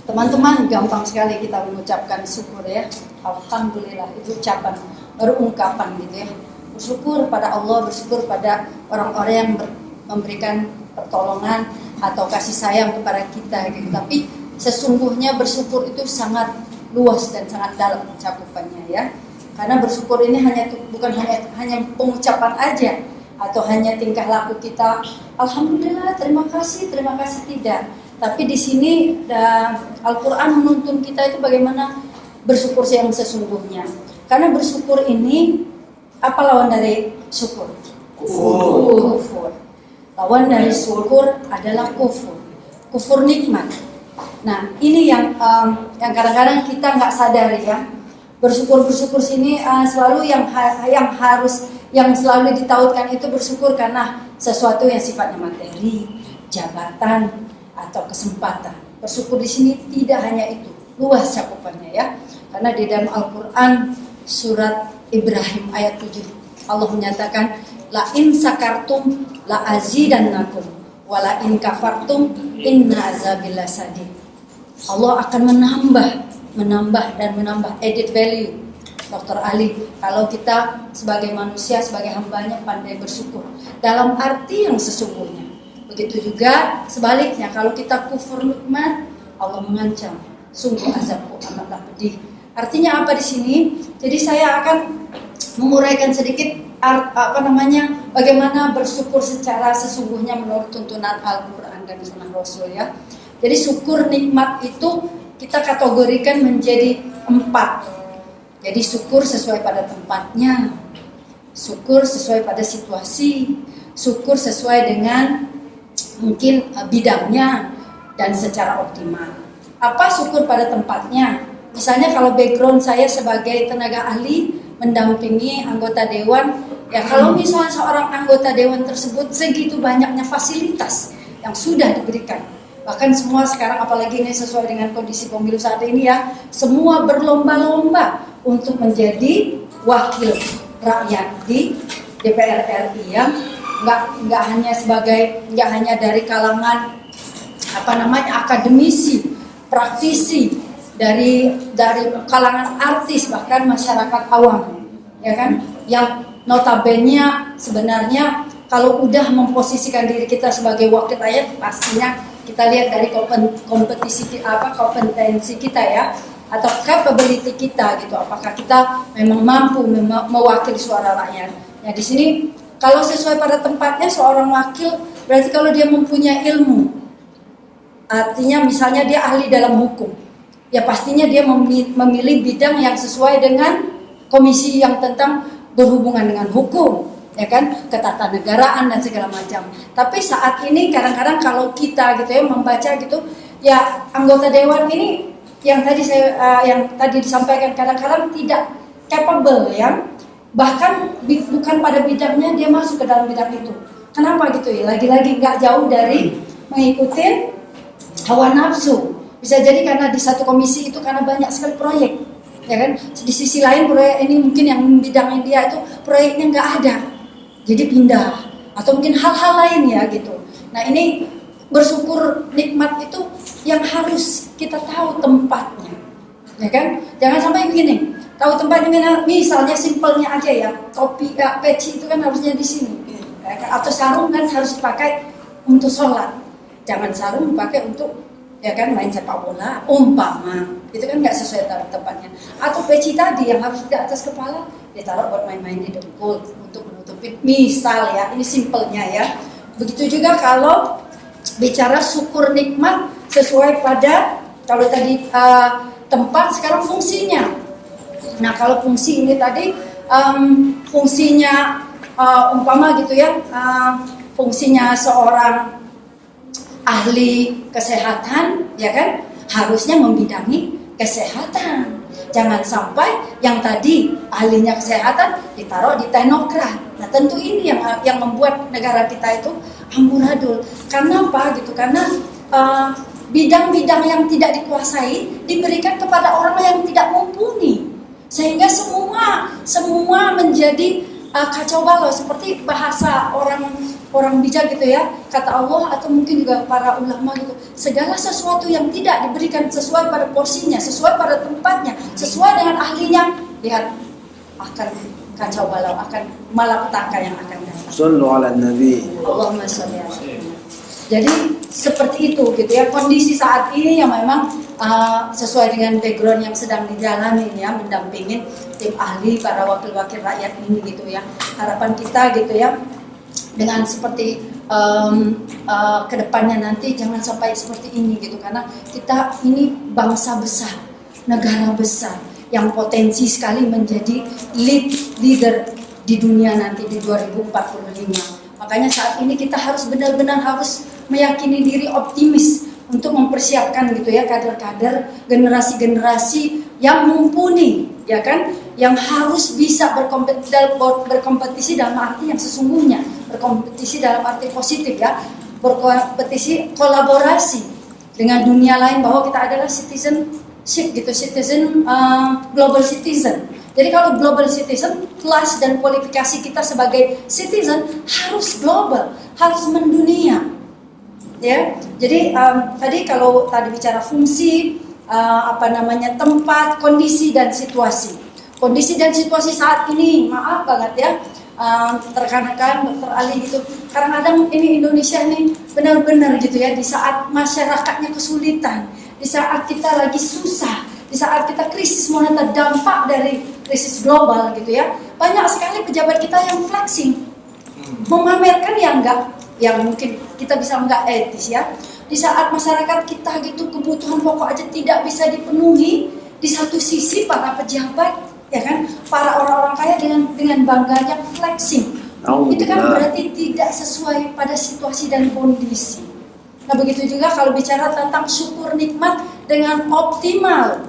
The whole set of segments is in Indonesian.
Teman-teman, gampang sekali kita mengucapkan syukur ya. Alhamdulillah, itu ucapan, baru ungkapan gitu ya. Bersyukur pada Allah, bersyukur pada orang-orang yang memberikan pertolongan atau kasih sayang kepada kita gitu. Tapi sesungguhnya bersyukur itu sangat luas dan sangat dalam cakupannya ya. Karena bersyukur ini bukan hanya pengucapan aja atau hanya tingkah laku kita. Alhamdulillah, terima kasih tidak. Tapi di sini Al-Quran menuntun kita itu bagaimana bersyukur yang sesungguhnya. Karena bersyukur ini apa lawan dari syukur? Kufur. Lawan dari syukur adalah kufur. Kufur nikmat. Nah ini yang kadang-kadang kita nggak sadari ya. Bersyukur sini selalu yang selalu ditautkan itu bersyukur karena sesuatu yang sifatnya materi, jabatan atau kesempatan. Bersyukur di sini tidak hanya itu, luas cakupannya ya. Karena di dalam Al-Qur'an surat Ibrahim ayat 7 Allah menyatakan la in sakartum la azidannakum wa la in kafartum inna azabi lasadid. Allah akan menambah added value. Dr. Ali, kalau kita sebagai manusia, sebagai hambanya pandai bersyukur dalam arti yang sesungguhnya. Begitu juga sebaliknya, kalau kita kufur nikmat, Allah mengancam, sungguh azabku amatlah pedih. Artinya apa di sini? Jadi saya akan menguraikan sedikit bagaimana bersyukur secara sesungguhnya menurut tuntunan Al-Quran dan Sunnah Rasul ya. Jadi syukur nikmat itu kita kategorikan menjadi 4. Jadi syukur sesuai pada tempatnya, syukur sesuai pada situasi, syukur sesuai dengan mungkin bidangnya dan secara optimal. Apa syukur pada tempatnya? Misalnya kalau background saya sebagai tenaga ahli mendampingi anggota dewan, ya kalau misalnya seorang anggota dewan tersebut segitu banyaknya fasilitas yang sudah diberikan, bahkan semua sekarang apalagi ini sesuai dengan kondisi pemilu saat ini ya, semua berlomba-lomba untuk menjadi wakil rakyat di DPR RI ya. Nggak hanya dari kalangan akademisi, praktisi, dari kalangan artis, bahkan masyarakat awam ya kan, yang notabene sebenarnya kalau udah memposisikan diri kita sebagai wakil rakyat, pastinya kita lihat dari kompetensi kita ya, atau capability kita gitu, apakah kita memang mampu mewakili suara rakyat. Ya di sini kalau sesuai pada tempatnya seorang wakil berarti kalau dia mempunyai ilmu, artinya misalnya dia ahli dalam hukum, ya pastinya dia memilih bidang yang sesuai dengan komisi yang tentang berhubungan dengan hukum, ya kan, ketatanegaraan dan segala macam. Tapi saat ini kadang-kadang kalau kita gitu ya membaca gitu, ya anggota dewan ini yang tadi disampaikan kadang-kadang tidak capable ya. Bahkan bukan pada bidangnya dia masuk ke dalam bidang itu. Kenapa gitu ya? Lagi-lagi nggak jauh dari mengikuti hawa nafsu. Bisa jadi karena di satu komisi itu karena banyak sekali proyek, ya kan? Di sisi lain proyek ini mungkin yang bidangnya dia itu proyeknya nggak ada, jadi pindah atau mungkin hal-hal lain ya gitu. Nah ini bersyukur nikmat itu yang harus kita tahu tempatnya, ya kan? Jangan sampai begini. Tahu tempatnya, misalnya simpelnya aja ya, topi, peci itu kan harusnya di sini, atau sarung kan harus dipakai untuk sholat, jangan sarung dipakai untuk ya kan main sepak bola, umpama itu kan nggak sesuai tempatnya. Atau peci tadi yang harus di atas kepala ditaruh buat main-main di dengkul untuk menutupi, misal ya, ini simpelnya ya. Begitu juga kalau bicara syukur nikmat sesuai pada kalau tadi tempat, sekarang fungsinya. Nah kalau fungsi ini tadi fungsinya umpama gitu ya, fungsinya seorang ahli kesehatan ya kan, harusnya membidangi kesehatan. Jangan sampai yang tadi ahlinya kesehatan ditaruh di teknokrat. Nah tentu ini yang membuat negara kita itu amburadul. Karena apa gitu? Karena bidang-bidang yang tidak dikuasai diberikan kepada orang yang tidak mumpuni. Sehingga semua menjadi kacau balau, seperti bahasa orang bijak gitu ya, kata Allah atau mungkin juga para ulama gitu, segala sesuatu yang tidak diberikan sesuai pada porsinya, sesuai pada tempatnya, sesuai dengan ahlinya, lihat akan kacau balau, akan malapetaka yang akan datang. Sallu ala Nabi. Allahumma sholli ala Muhammad. Jadi seperti itu gitu ya, kondisi saat ini yang memang sesuai dengan background yang sedang dijalani ya, mendampingin tim ahli, para wakil-wakil rakyat ini gitu ya. Harapan kita gitu ya, dengan seperti kedepannya nanti jangan sampai seperti ini gitu, karena kita ini bangsa besar, negara besar yang potensi sekali menjadi leader di dunia nanti di 2045. Makanya saat ini kita harus benar-benar harus meyakini diri, optimis untuk mempersiapkan gitu ya kader-kader, generasi-generasi yang mumpuni ya kan, yang harus bisa berkompetisi dalam arti yang sesungguhnya, berkompetisi dalam arti positif ya, berkompetisi kolaborasi dengan dunia lain, bahwa kita adalah citizenship gitu, global citizen. Jadi kalau global citizen, kelas dan kualifikasi kita sebagai citizen harus global, harus mendunia. Ya, jadi tadi kalau tadi bicara fungsi, tempat, kondisi dan situasi. Kondisi dan situasi saat ini, maaf banget ya, rekan-rekan Dokter Ali gitu. Kadang-kadang ini Indonesia nih benar-benar gitu ya, di saat masyarakatnya kesulitan, di saat kita lagi susah, di saat kita krisis moneter, dampak dari krisis global gitu ya, banyak sekali pejabat kita yang flexing, memamerkan yang mungkin kita bisa nggak etis ya. Di saat masyarakat kita gitu kebutuhan pokok aja tidak bisa dipenuhi, di satu sisi para pejabat ya kan, para orang-orang kaya dengan bangganya flexing. Itu kan berarti tidak sesuai pada situasi dan kondisi. Nah begitu juga kalau bicara tentang syukur nikmat dengan optimal.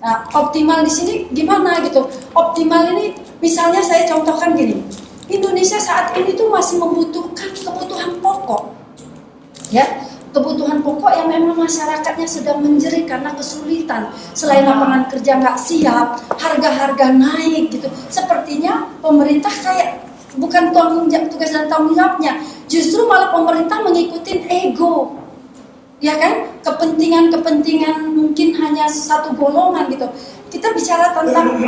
Nah optimal di sini gimana gitu? Optimal ini misalnya saya contohkan gini. Indonesia saat ini tuh masih membutuhkan kebutuhan pokok, ya, kebutuhan pokok yang memang masyarakatnya sedang menjerit karena kesulitan. Selain lapangan kerja nggak siap, harga-harga naik gitu. Sepertinya pemerintah kayak bukan tugas dan tanggung jawabnya, justru malah pemerintah mengikuti ego, ya kan? Kepentingan mungkin hanya satu golongan gitu. Kita bicara tentang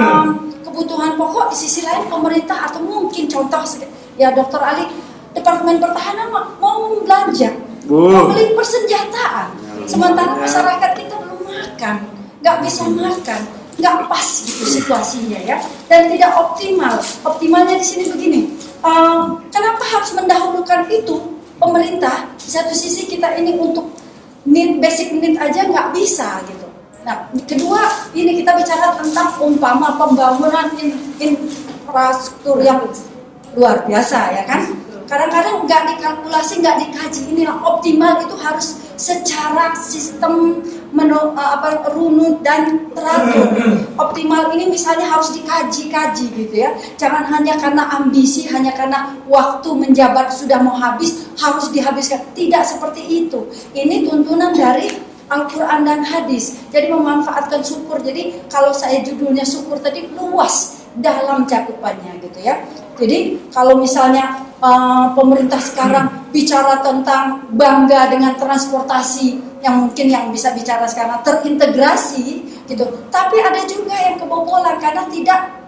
kebutuhan pokok, di sisi lain pemerintah atau mungkin contoh ya Dokter Ali, Departemen Pertahanan mau belanja, mau beli persenjataan, sementara masyarakat kita belum makan, nggak bisa makan, nggak pas gitu situasinya ya, dan tidak optimal. Optimalnya di sini begini, kenapa harus mendahulukan itu pemerintah? Di satu sisi kita ini untuk basic need aja nggak bisa gitu. Nah, kedua, ini kita bicara tentang umpama pembangunan infrastruktur yang luar biasa ya kan. Kadang-kadang nggak dikalkulasi, nggak dikaji. Inilah optimal itu harus secara sistem runut dan teratur. Optimal ini misalnya harus dikaji gitu ya. Jangan hanya karena ambisi, hanya karena waktu menjabat sudah mau habis, harus dihabiskan. Tidak seperti itu. Ini tuntunan dari Al-Quran dan hadis. Jadi memanfaatkan syukur. Jadi kalau saya judulnya syukur tadi luas dalam cakupannya gitu ya. Jadi kalau misalnya pemerintah sekarang bicara tentang bangga dengan transportasi yang mungkin yang bisa bicara sekarang terintegrasi gitu. Tapi ada juga yang kebobolan karena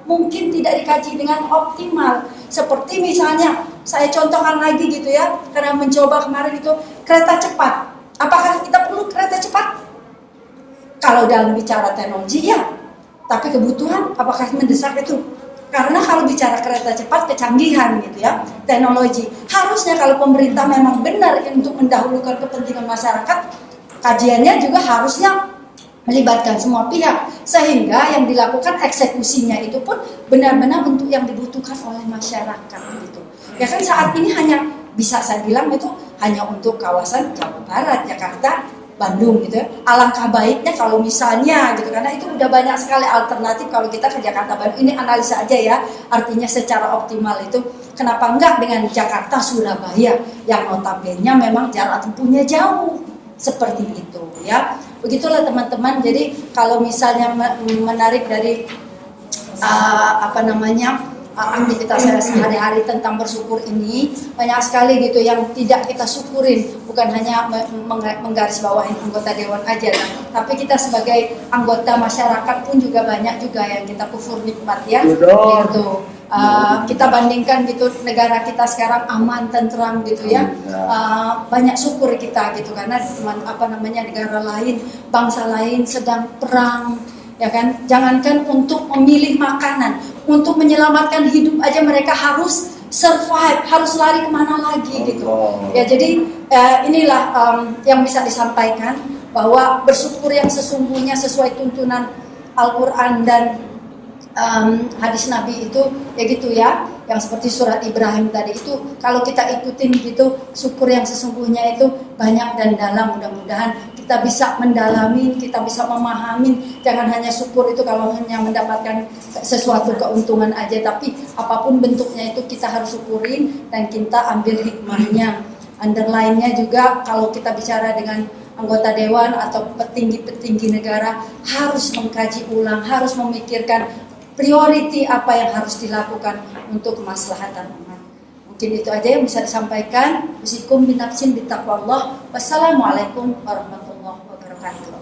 mungkin tidak dikaji dengan optimal. Seperti misalnya saya contohkan lagi gitu ya, karena mencoba kemarin itu kereta cepat. Apakah kita perlu kereta cepat? Kalau dalam bicara teknologi ya, tapi kebutuhan apakah mendesak itu? Karena kalau bicara kereta cepat, kecanggihan gitu ya, teknologi. Harusnya kalau pemerintah memang benar untuk mendahulukan kepentingan masyarakat, kajiannya juga harusnya melibatkan semua pihak, sehingga yang dilakukan eksekusinya itu pun benar-benar untuk yang dibutuhkan oleh masyarakat gitu. Ya kan saat ini hanya bisa saya bilang itu hanya untuk kawasan Jawa Barat, Jakarta, Bandung gitu ya. Alangkah baiknya kalau misalnya gitu, karena itu udah banyak sekali alternatif kalau kita ke Jakarta Bandung. Ini analisa aja ya, artinya secara optimal itu kenapa enggak dengan Jakarta Surabaya yang notabene memang jarak tempuhnya jauh seperti itu ya. Begitulah teman-teman. Jadi kalau misalnya menarik dari aktivitas sehari-hari tentang bersyukur ini, banyak sekali gitu yang tidak kita syukurin, bukan hanya menggarisbawahi anggota dewan aja lah, tapi kita sebagai anggota masyarakat pun juga banyak juga yang kita kufur nikmat ya, gitu. Kita bandingkan gitu negara kita sekarang aman, tentram gitu ya, banyak syukur kita gitu, karena negara lain, bangsa lain sedang perang ya kan, jangankan untuk memilih makanan, untuk menyelamatkan hidup aja mereka harus survive, harus lari kemana lagi gitu ya. Jadi inilah yang bisa disampaikan, bahwa bersyukur yang sesungguhnya sesuai tuntunan Al-Quran dan hadis Nabi itu ya gitu ya, yang seperti surat Ibrahim tadi itu, kalau kita ikutin gitu, syukur yang sesungguhnya itu banyak dan dalam. Mudah-mudahan kita bisa mendalami, kita bisa memahami, jangan hanya syukur itu kalau hanya mendapatkan sesuatu keuntungan aja, tapi apapun bentuknya itu kita harus syukurin dan kita ambil hikmahnya. Underline-nya juga, kalau kita bicara dengan anggota dewan atau petinggi-petinggi negara, harus mengkaji ulang, harus memikirkan priority apa yang harus dilakukan untuk kemaslahatan umat. Mungkin itu aja yang bisa disampaikan. Usikum binafsin bitaqwallah. Wassalamualaikum warahmatullahi wabarakatuh.